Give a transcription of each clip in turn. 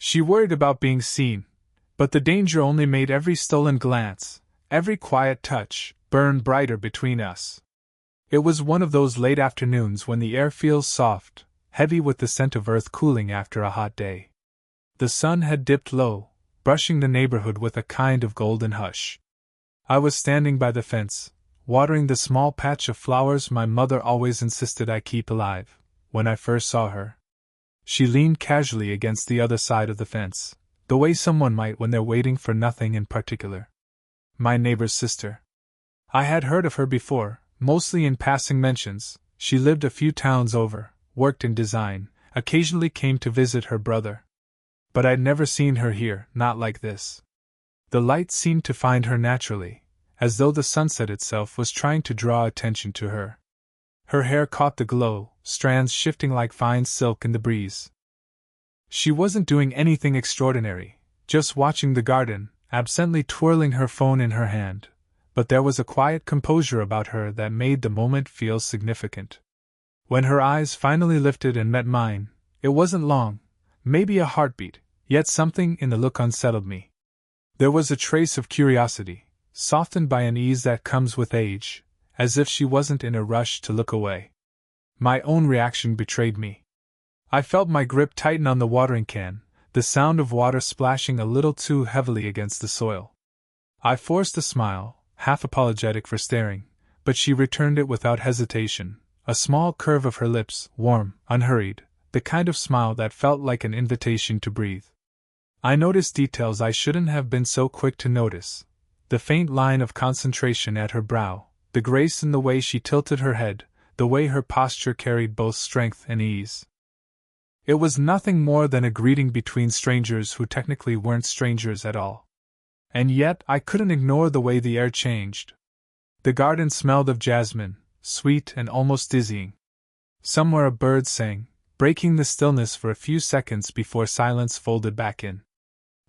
She worried about being seen, but the danger only made every stolen glance, every quiet touch, burn brighter between us. It was one of those late afternoons when the air feels soft, heavy with the scent of earth cooling after a hot day. The sun had dipped low, brushing the neighborhood with a kind of golden hush. I was standing by the fence, watering the small patch of flowers my mother always insisted I keep alive, when I first saw her. She leaned casually against the other side of the fence, the way someone might when they're waiting for nothing in particular. My neighbor's sister. I had heard of her before, mostly in passing mentions. She lived a few towns over, worked in design, occasionally came to visit her brother. But I'd never seen her here, not like this. The light seemed to find her naturally, as though the sunset itself was trying to draw attention to her. Her hair caught the glow, strands shifting like fine silk in the breeze. She wasn't doing anything extraordinary, just watching the garden, absently twirling her phone in her hand, but there was a quiet composure about her that made the moment feel significant. When her eyes finally lifted and met mine, it wasn't long, maybe a heartbeat, yet something in the look unsettled me. There was a trace of curiosity, softened by an ease that comes with age, as if she wasn't in a rush to look away. My own reaction betrayed me. I felt my grip tighten on the watering can, the sound of water splashing a little too heavily against the soil. I forced a smile, half apologetic for staring, but she returned it without hesitation, a small curve of her lips, warm, unhurried, the kind of smile that felt like an invitation to breathe. I noticed details I shouldn't have been so quick to notice: the faint line of concentration at her brow, the grace in the way she tilted her head, the way her posture carried both strength and ease. It was nothing more than a greeting between strangers who technically weren't strangers at all. And yet I couldn't ignore the way the air changed. The garden smelled of jasmine, sweet and almost dizzying. Somewhere a bird sang, breaking the stillness for a few seconds before silence folded back in.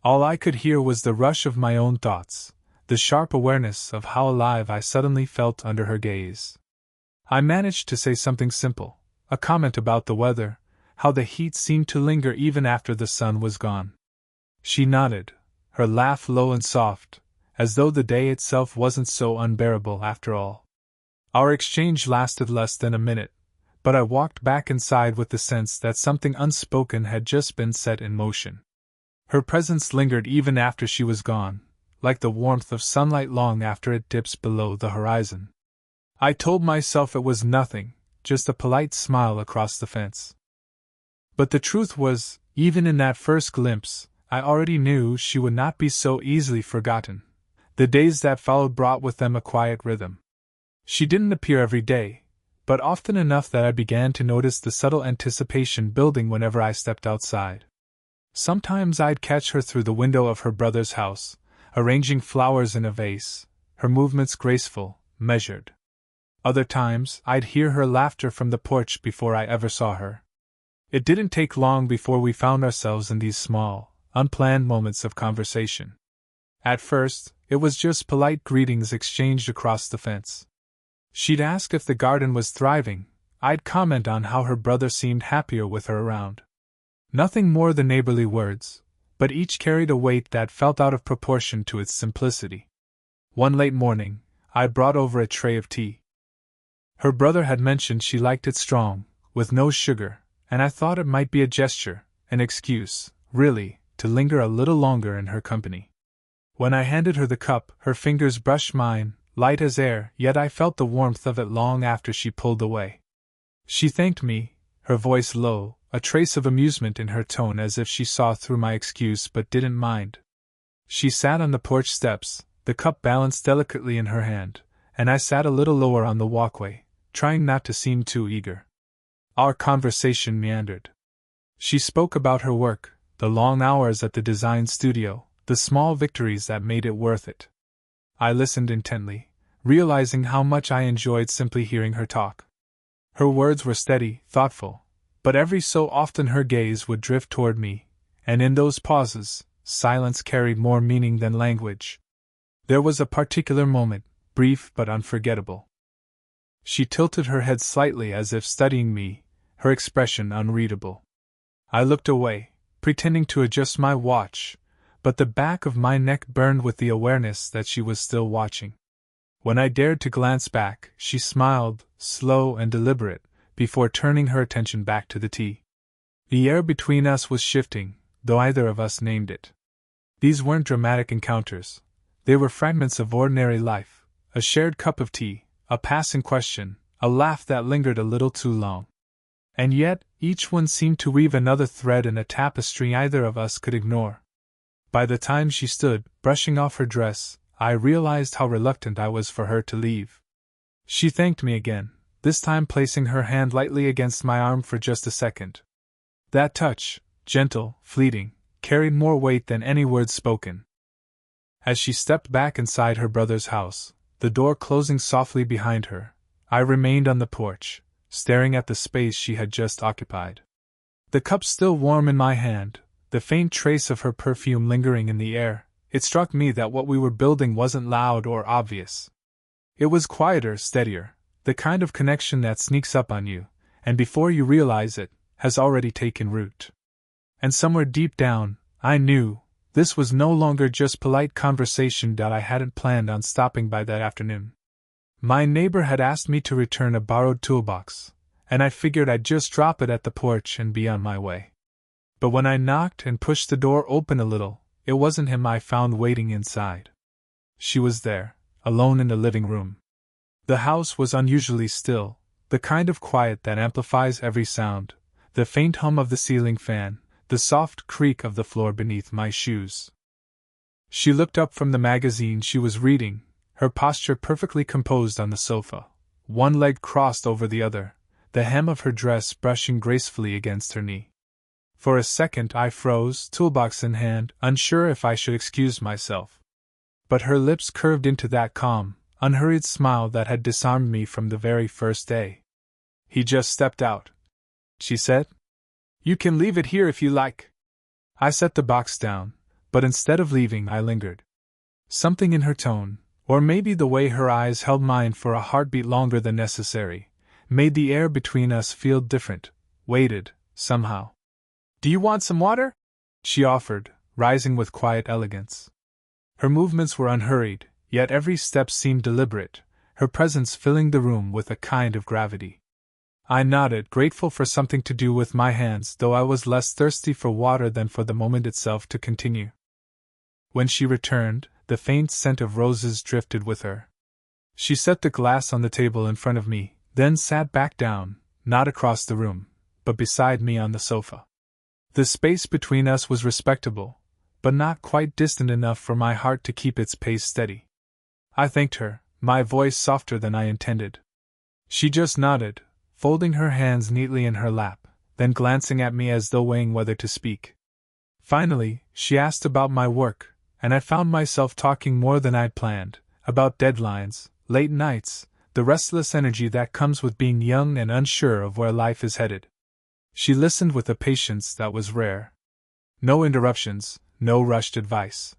All I could hear was the rush of my own thoughts, the sharp awareness of how alive I suddenly felt under her gaze. I managed to say something simple, a comment about the weather, how the heat seemed to linger even after the sun was gone. She nodded, her laugh low and soft, as though the day itself wasn't so unbearable after all. Our exchange lasted less than a minute, but I walked back inside with the sense that something unspoken had just been set in motion. Her presence lingered even after she was gone, like the warmth of sunlight long after it dips below the horizon. I told myself it was nothing, just a polite smile across the fence. But the truth was, even in that first glimpse, I already knew she would not be so easily forgotten. The days that followed brought with them a quiet rhythm. She didn't appear every day, but often enough that I began to notice the subtle anticipation building whenever I stepped outside. Sometimes I'd catch her through the window of her brother's house, arranging flowers in a vase, her movements graceful, measured. Other times, I'd hear her laughter from the porch before I ever saw her. It didn't take long before we found ourselves in these small, unplanned moments of conversation. At first, it was just polite greetings exchanged across the fence. She'd ask if the garden was thriving, I'd comment on how her brother seemed happier with her around. Nothing more than neighborly words, but each carried a weight that felt out of proportion to its simplicity. One late morning, I brought over a tray of tea. Her brother had mentioned she liked it strong, with no sugar, and I thought it might be a gesture, an excuse, really, to linger a little longer in her company. When I handed her the cup, her fingers brushed mine, light as air, yet I felt the warmth of it long after she pulled away. She thanked me, her voice low, a trace of amusement in her tone as if she saw through my excuse but didn't mind. She sat on the porch steps, the cup balanced delicately in her hand, and I sat a little lower on the walkway, trying not to seem too eager. Our conversation meandered. She spoke about her work, the long hours at the design studio, the small victories that made it worth it. I listened intently, realizing how much I enjoyed simply hearing her talk. Her words were steady, thoughtful, but every so often her gaze would drift toward me, and in those pauses, silence carried more meaning than language. There was a particular moment, brief but unforgettable. She tilted her head slightly as if studying me, her expression unreadable. I looked away, pretending to adjust my watch, but the back of my neck burned with the awareness that she was still watching. When I dared to glance back, she smiled, slow and deliberate, before turning her attention back to the tea. The air between us was shifting, though either of us named it. These weren't dramatic encounters. They were fragments of ordinary life, a shared cup of tea, a passing question, a laugh that lingered a little too long. And yet, each one seemed to weave another thread in a tapestry either of us could ignore. By the time she stood, brushing off her dress, I realized how reluctant I was for her to leave. She thanked me again, this time placing her hand lightly against my arm for just a second. That touch, gentle, fleeting, carried more weight than any words spoken. As she stepped back inside her brother's house, the door closing softly behind her, I remained on the porch, staring at the space she had just occupied. The cup still warm in my hand, the faint trace of her perfume lingering in the air, it struck me that what we were building wasn't loud or obvious. It was quieter, steadier, the kind of connection that sneaks up on you, and before you realize it, has already taken root. And somewhere deep down, I knew, this was no longer just polite conversation that I hadn't planned on stopping by that afternoon. My neighbor had asked me to return a borrowed toolbox, and I figured I'd just drop it at the porch and be on my way. But when I knocked and pushed the door open a little, it wasn't him I found waiting inside. She was there, alone in the living room. The house was unusually still, the kind of quiet that amplifies every sound, the faint hum of the ceiling fan, the soft creak of the floor beneath my shoes. She looked up from the magazine she was reading, her posture perfectly composed on the sofa, one leg crossed over the other, the hem of her dress brushing gracefully against her knee. For a second I froze, toolbox in hand, unsure if I should excuse myself. But her lips curved into that calm, unhurried smile that had disarmed me from the very first day. "He just stepped out," she said. "You can leave it here if you like." I set the box down, but instead of leaving I lingered. Something in her tone, or maybe the way her eyes held mine for a heartbeat longer than necessary, made the air between us feel different, weighted, somehow. "Do you want some water?" she offered, rising with quiet elegance. Her movements were unhurried, yet every step seemed deliberate, her presence filling the room with a kind of gravity. I nodded, grateful for something to do with my hands, though I was less thirsty for water than for the moment itself to continue. When she returned, the faint scent of roses drifted with her. She set the glass on the table in front of me, then sat back down, not across the room, but beside me on the sofa. The space between us was respectable, but not quite distant enough for my heart to keep its pace steady. I thanked her, my voice softer than I intended. She just nodded, folding her hands neatly in her lap, then glancing at me as though weighing whether to speak. Finally, she asked about my work, and I found myself talking more than I'd planned, about deadlines, late nights, the restless energy that comes with being young and unsure of where life is headed. She listened with a patience that was rare. No interruptions, no rushed advice.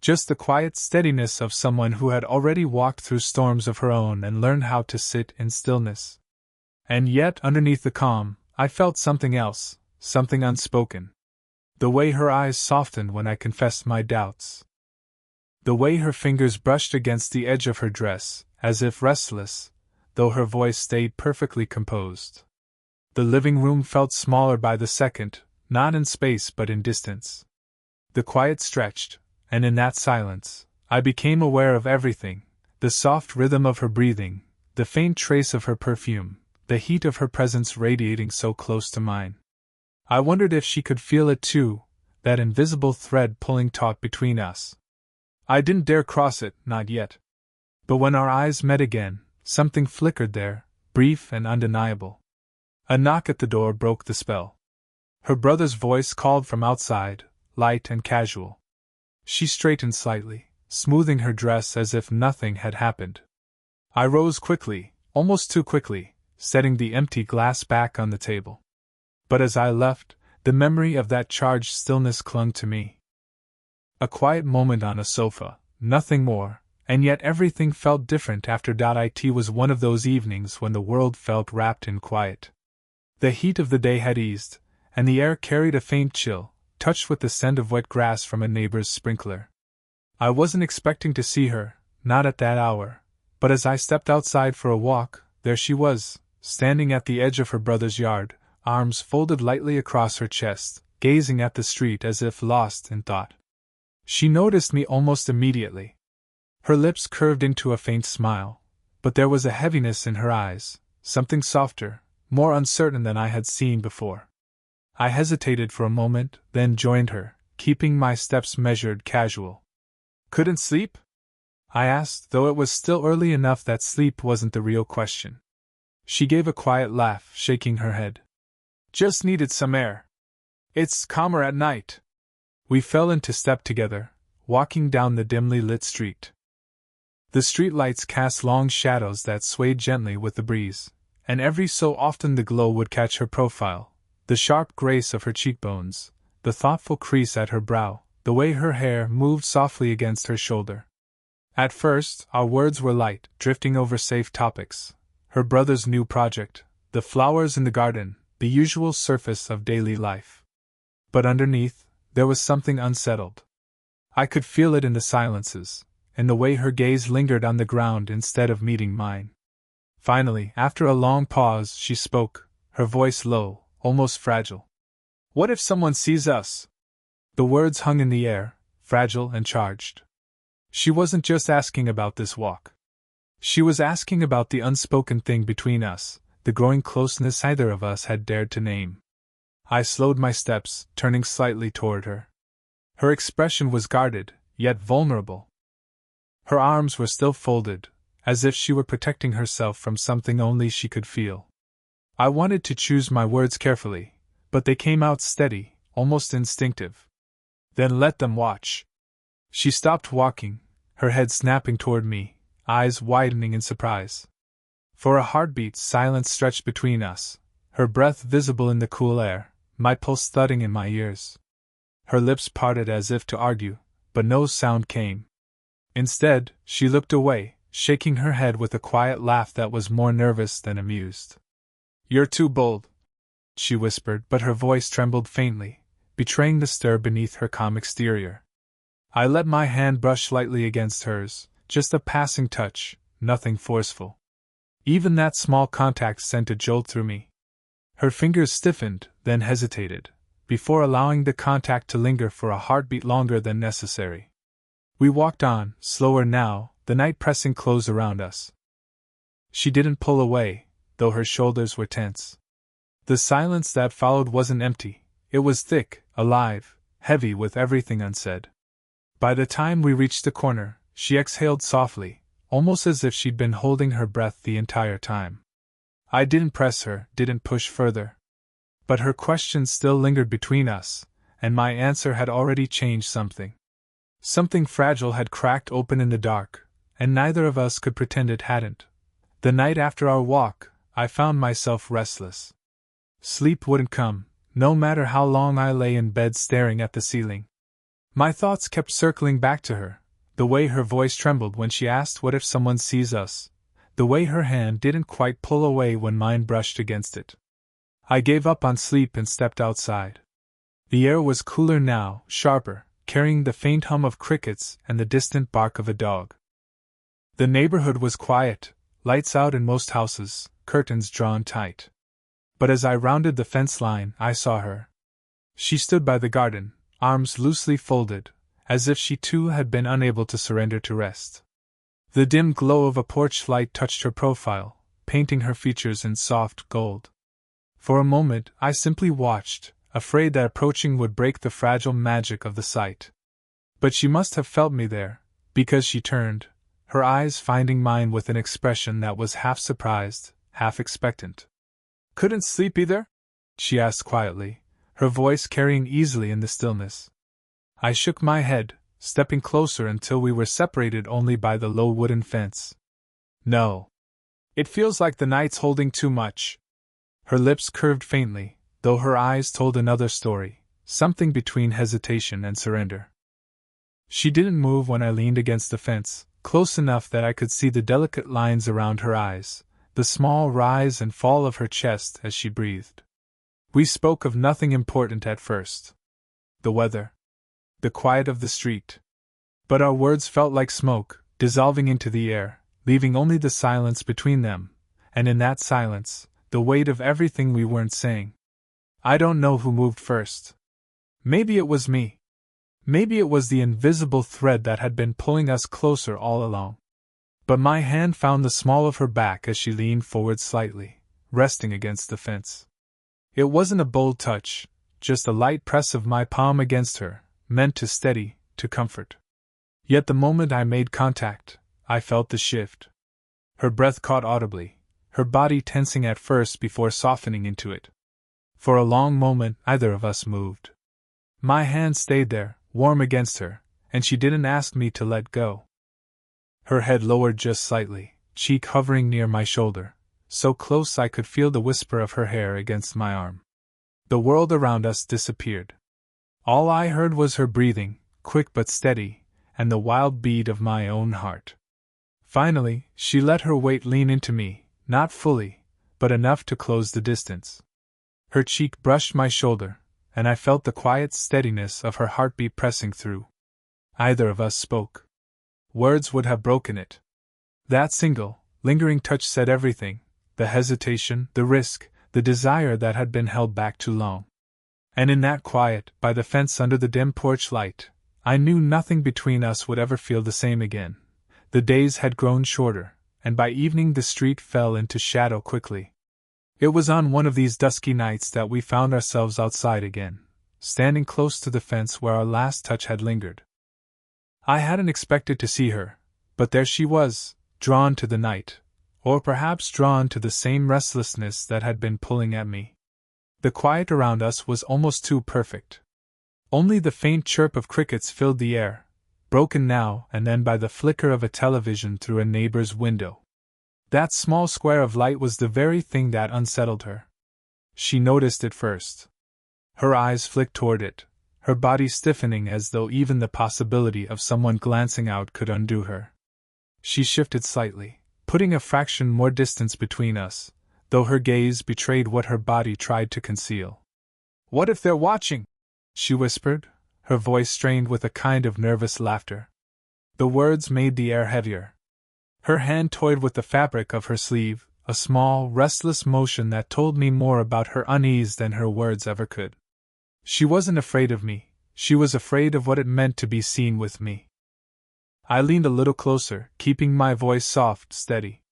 Just the quiet steadiness of someone who had already walked through storms of her own and learned how to sit in stillness. And yet, underneath the calm, I felt something else, something unspoken. The way her eyes softened when I confessed my doubts. The way her fingers brushed against the edge of her dress, as if restless, though her voice stayed perfectly composed. The living room felt smaller by the second, not in space but in distance. The quiet stretched, and in that silence, I became aware of everything, the soft rhythm of her breathing, the faint trace of her perfume, the heat of her presence radiating so close to mine. I wondered if she could feel it too, that invisible thread pulling taut between us. I didn't dare cross it, not yet. But when our eyes met again, something flickered there, brief and undeniable. A knock at the door broke the spell. Her brother's voice called from outside, light and casual. She straightened slightly, smoothing her dress as if nothing had happened. I rose quickly, almost too quickly, setting the empty glass back on the table. But as I left, the memory of that charged stillness clung to me. A quiet moment on a sofa, nothing more, and yet everything felt different after it was one of those evenings when the world felt wrapped in quiet. The heat of the day had eased, and the air carried a faint chill, touched with the scent of wet grass from a neighbor's sprinkler. I wasn't expecting to see her, not at that hour, but as I stepped outside for a walk, there she was, standing at the edge of her brother's yard, arms folded lightly across her chest, gazing at the street as if lost in thought. She noticed me almost immediately. Her lips curved into a faint smile, but there was a heaviness in her eyes, something softer, more uncertain than I had seen before. I hesitated for a moment, then joined her, keeping my steps measured, casual. "Couldn't sleep?" I asked, though it was still early enough that sleep wasn't the real question. She gave a quiet laugh, shaking her head. "Just needed some air. It's calmer at night." We fell into step together, walking down the dimly lit street. The streetlights cast long shadows that swayed gently with the breeze, and every so often the glow would catch her profile, the sharp grace of her cheekbones, the thoughtful crease at her brow, the way her hair moved softly against her shoulder. At first, our words were light, drifting over safe topics: her brother's new project, the flowers in the garden, the usual surface of daily life. But underneath, there was something unsettled. I could feel it in the silences, in the way her gaze lingered on the ground instead of meeting mine. Finally, after a long pause, she spoke, her voice low, almost fragile. "What if someone sees us?" The words hung in the air, fragile and charged. She wasn't just asking about this walk. She was asking about the unspoken thing between us, the growing closeness neither of us had dared to name. I slowed my steps, turning slightly toward her. Her expression was guarded, yet vulnerable. Her arms were still folded, as if she were protecting herself from something only she could feel. I wanted to choose my words carefully, but they came out steady, almost instinctive. "Then let them watch." She stopped walking, her head snapping toward me, eyes widening in surprise. For a heartbeat, silence stretched between us, her breath visible in the cool air, my pulse thudding in my ears. Her lips parted as if to argue, but no sound came. Instead, she looked away, shaking her head with a quiet laugh that was more nervous than amused. "You're too bold," she whispered, but her voice trembled faintly, betraying the stir beneath her calm exterior. I let my hand brush lightly against hers, just a passing touch, nothing forceful. Even that small contact sent a jolt through me. Her fingers stiffened, then hesitated, before allowing the contact to linger for a heartbeat longer than necessary. We walked on, slower now, the night pressing close around us. She didn't pull away, though her shoulders were tense. The silence that followed wasn't empty, it was thick, alive, heavy with everything unsaid. By the time we reached the corner, she exhaled softly, almost as if she'd been holding her breath the entire time. I didn't press her, didn't push further. But her question still lingered between us, and my answer had already changed something. Something fragile had cracked open in the dark, and neither of us could pretend it hadn't. The night after our walk, I found myself restless. Sleep wouldn't come, no matter how long I lay in bed staring at the ceiling. My thoughts kept circling back to her, the way her voice trembled when she asked what if someone sees us, the way her hand didn't quite pull away when mine brushed against it. I gave up on sleep and stepped outside. The air was cooler now, sharper, carrying the faint hum of crickets and the distant bark of a dog. The neighborhood was quiet, lights out in most houses, curtains drawn tight. But as I rounded the fence line, I saw her. She stood by the garden, arms loosely folded, as if she too had been unable to surrender to rest. The dim glow of a porch light touched her profile, painting her features in soft gold. For a moment, I simply watched, afraid that approaching would break the fragile magic of the sight. But she must have felt me there, because she turned, her eyes finding mine with an expression that was half surprised, half expectant. "Couldn't sleep either?" she asked quietly, her voice carrying easily in the stillness. I shook my head, stepping closer until we were separated only by the low wooden fence. "No. It feels like the night's holding too much." Her lips curved faintly, though her eyes told another story, something between hesitation and surrender. She didn't move when I leaned against the fence, close enough that I could see the delicate lines around her eyes, the small rise and fall of her chest as she breathed. We spoke of nothing important at first. the weather, the quiet of the street. But our words felt like smoke, dissolving into the air, leaving only the silence between them, and in that silence, the weight of everything we weren't saying. I don't know who moved first. Maybe it was me. Maybe it was the invisible thread that had been pulling us closer all along. But my hand found the small of her back as she leaned forward slightly, resting against the fence. It wasn't a bold touch, just a light press of my palm against her, meant to steady, to comfort. Yet the moment I made contact, I felt the shift. Her breath caught audibly, her body tensing at first before softening into it. For a long moment, neither of us moved. My hand stayed there, warm against her, and she didn't ask me to let go. Her head lowered just slightly, cheek hovering near my shoulder, so close I could feel the whisper of her hair against my arm. The world around us disappeared. All I heard was her breathing, quick but steady, and the wild beat of my own heart. Finally, she let her weight lean into me, not fully, but enough to close the distance. Her cheek brushed my shoulder, and I felt the quiet steadiness of her heartbeat pressing through. Neither of us spoke. Words would have broken it. That single, lingering touch said everything, the hesitation, the risk, the desire that had been held back too long. And in that quiet, by the fence under the dim porch light, I knew nothing between us would ever feel the same again. The days had grown shorter, and by evening the street fell into shadow quickly. It was on one of these dusky nights that we found ourselves outside again, standing close to the fence where our last touch had lingered. I hadn't expected to see her, but there she was, drawn to the night, or perhaps drawn to the same restlessness that had been pulling at me. The quiet around us was almost too perfect. Only the faint chirp of crickets filled the air, broken now and then by the flicker of a television through a neighbor's window. That small square of light was the very thing that unsettled her. She noticed it first. Her eyes flicked toward it, her body stiffening as though even the possibility of someone glancing out could undo her. She shifted slightly, putting a fraction more distance between us, though her gaze betrayed what her body tried to conceal. "What if they're watching?" she whispered, her voice strained with a kind of nervous laughter. The words made the air heavier. Her hand toyed with the fabric of her sleeve, a small, restless motion that told me more about her unease than her words ever could. She wasn't afraid of me, she was afraid of what it meant to be seen with me. I leaned a little closer, keeping my voice soft, steady.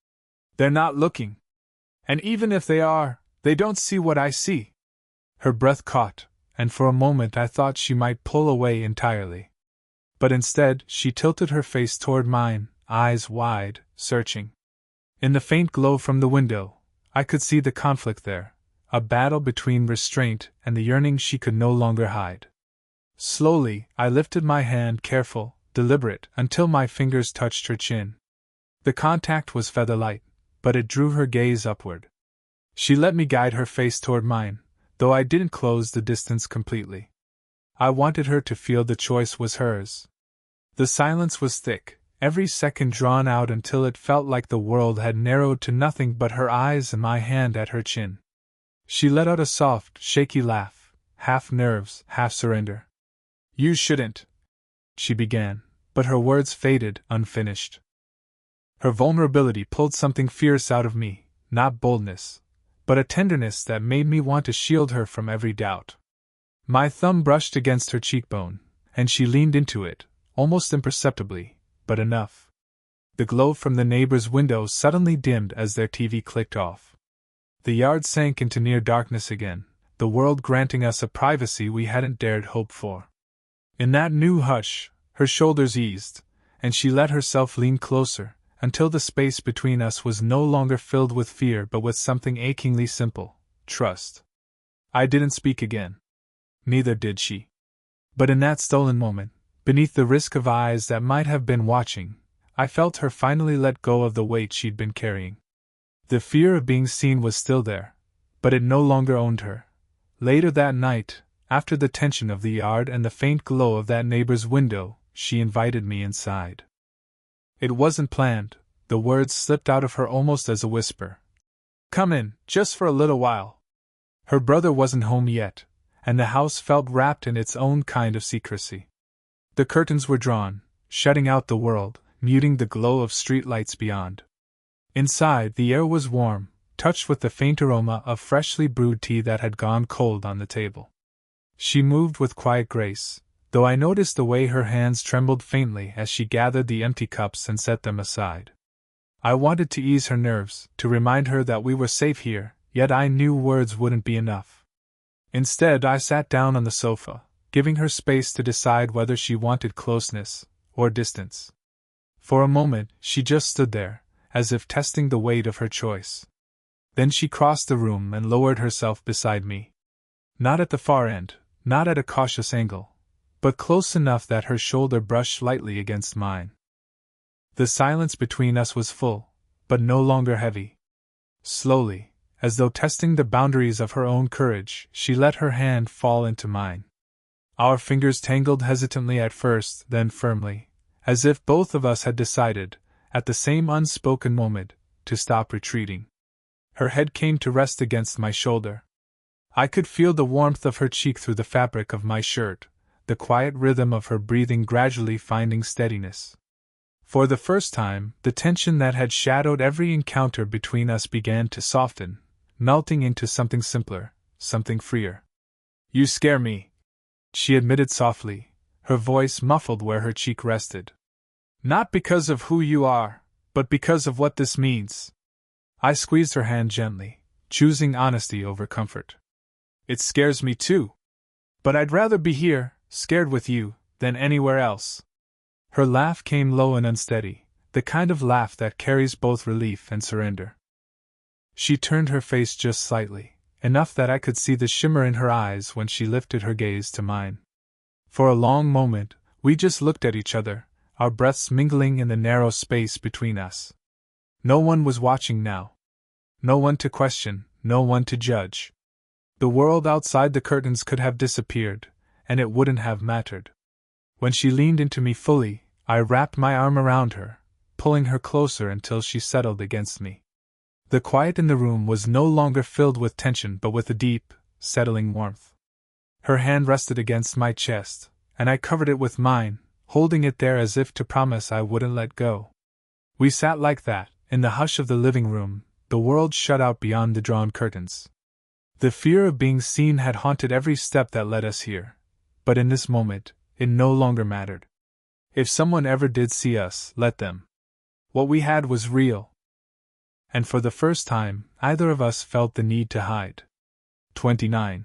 "They're not looking. And even if they are, they don't see what I see." Her breath caught, and for a moment I thought she might pull away entirely. But instead, she tilted her face toward mine, eyes wide, searching. In the faint glow from the window, I could see the conflict there, a battle between restraint and the yearning she could no longer hide. Slowly, I lifted my hand, careful, deliberate, until my fingers touched her chin. The contact was feather-light, but it drew her gaze upward. She let me guide her face toward mine, though I didn't close the distance completely. I wanted her to feel the choice was hers. The silence was thick, every second drawn out until it felt like the world had narrowed to nothing but her eyes and my hand at her chin. She let out a soft, shaky laugh, half nerves, half surrender. "You shouldn't," she began, but her words faded, unfinished. Her vulnerability pulled something fierce out of me, not boldness, but a tenderness that made me want to shield her from every doubt. My thumb brushed against her cheekbone, and she leaned into it, almost imperceptibly, but enough. The glow from the neighbor's window suddenly dimmed as their TV clicked off. The yard sank into near darkness again, the world granting us a privacy we hadn't dared hope for. In that new hush, her shoulders eased, and she let herself lean closer, until the space between us was no longer filled with fear but with something achingly simple: trust. I didn't speak again. Neither did she. But in that stolen moment, beneath the risk of eyes that might have been watching, I felt her finally let go of the weight she'd been carrying. The fear of being seen was still there, but it no longer owned her. Later that night, after the tension of the yard and the faint glow of that neighbor's window, she invited me inside. It wasn't planned, the words slipped out of her almost as a whisper. "Come in, just for a little while." Her brother wasn't home yet, and the house felt wrapped in its own kind of secrecy. The curtains were drawn, shutting out the world, muting the glow of streetlights beyond. Inside, the air was warm, touched with the faint aroma of freshly brewed tea that had gone cold on the table. She moved with quiet grace, though I noticed the way her hands trembled faintly as she gathered the empty cups and set them aside. I wanted to ease her nerves, to remind her that we were safe here, yet I knew words wouldn't be enough. Instead, I sat down on the sofa, giving her space to decide whether she wanted closeness or distance. For a moment, she just stood there, as if testing the weight of her choice. Then she crossed the room and lowered herself beside me. Not at the far end, not at a cautious angle, but close enough that her shoulder brushed lightly against mine. The silence between us was full, but no longer heavy. Slowly, as though testing the boundaries of her own courage, she let her hand fall into mine. Our fingers tangled hesitantly at first, then firmly, as if both of us had decided, at the same unspoken moment, to stop retreating. Her head came to rest against my shoulder. I could feel the warmth of her cheek through the fabric of my shirt, the quiet rhythm of her breathing gradually finding steadiness. For the first time, the tension that had shadowed every encounter between us began to soften, melting into something simpler, something freer. "You scare me," she admitted softly, her voice muffled where her cheek rested. "Not because of who you are, but because of what this means." I squeezed her hand gently, choosing honesty over comfort. "It scares me too. But I'd rather be here, scared with you, than anywhere else." Her laugh came low and unsteady, the kind of laugh that carries both relief and surrender. She turned her face just slightly, enough that I could see the shimmer in her eyes when she lifted her gaze to mine. For a long moment, we just looked at each other, our breaths mingling in the narrow space between us. No one was watching now. No one to question, no one to judge. The world outside the curtains could have disappeared, and it wouldn't have mattered. When she leaned into me fully, I wrapped my arm around her, pulling her closer until she settled against me. The quiet in the room was no longer filled with tension but with a deep, settling warmth. Her hand rested against my chest, and I covered it with mine, holding it there as if to promise I wouldn't let go. We sat like that, in the hush of the living room, the world shut out beyond the drawn curtains. The fear of being seen had haunted every step that led us here, but in this moment, it no longer mattered. If someone ever did see us, let them. What we had was real. And for the first time, neither of us felt the need to hide. 29.